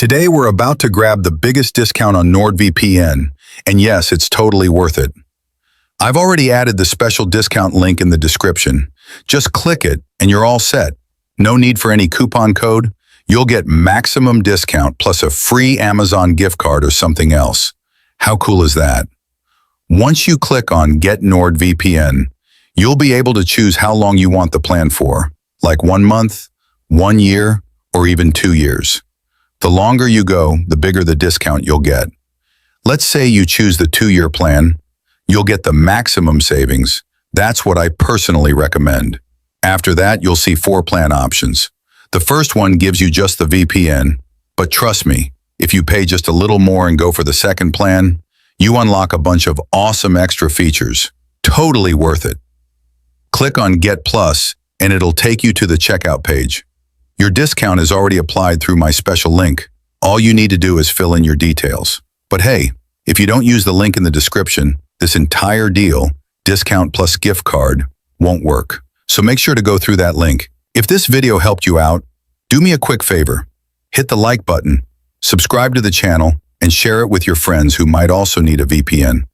Today we're about to grab the biggest discount on NordVPN, and yes, it's totally worth it. I've already added the special discount link in the description. Just click it and you're all set. No need for any coupon code. You'll get maximum discount plus a free Amazon gift card or something else. How cool is that? Once you click on Get NordVPN, you'll be able to choose how long you want the plan for, like 1 month, 1 year, or even 2 years. The longer you go, the bigger the discount you'll get. Let's say you choose the 2-year plan. You'll get the maximum savings. That's what I personally recommend. After that, you'll see 4 plan options. The first one gives you just the VPN, but trust me, if you pay just a little more and go for the second plan, you unlock a bunch of awesome extra features. Totally worth it. Click on Get Plus, and it'll take you to the checkout page. Your discount is already applied through my special link. All you need to do is fill in your details. But hey, if you don't use the link in the description, this entire deal, discount plus gift card, won't work. So make sure to go through that link. If this video helped you out, do me a quick favor. Hit the like button, subscribe to the channel, and share it with your friends who might also need a VPN.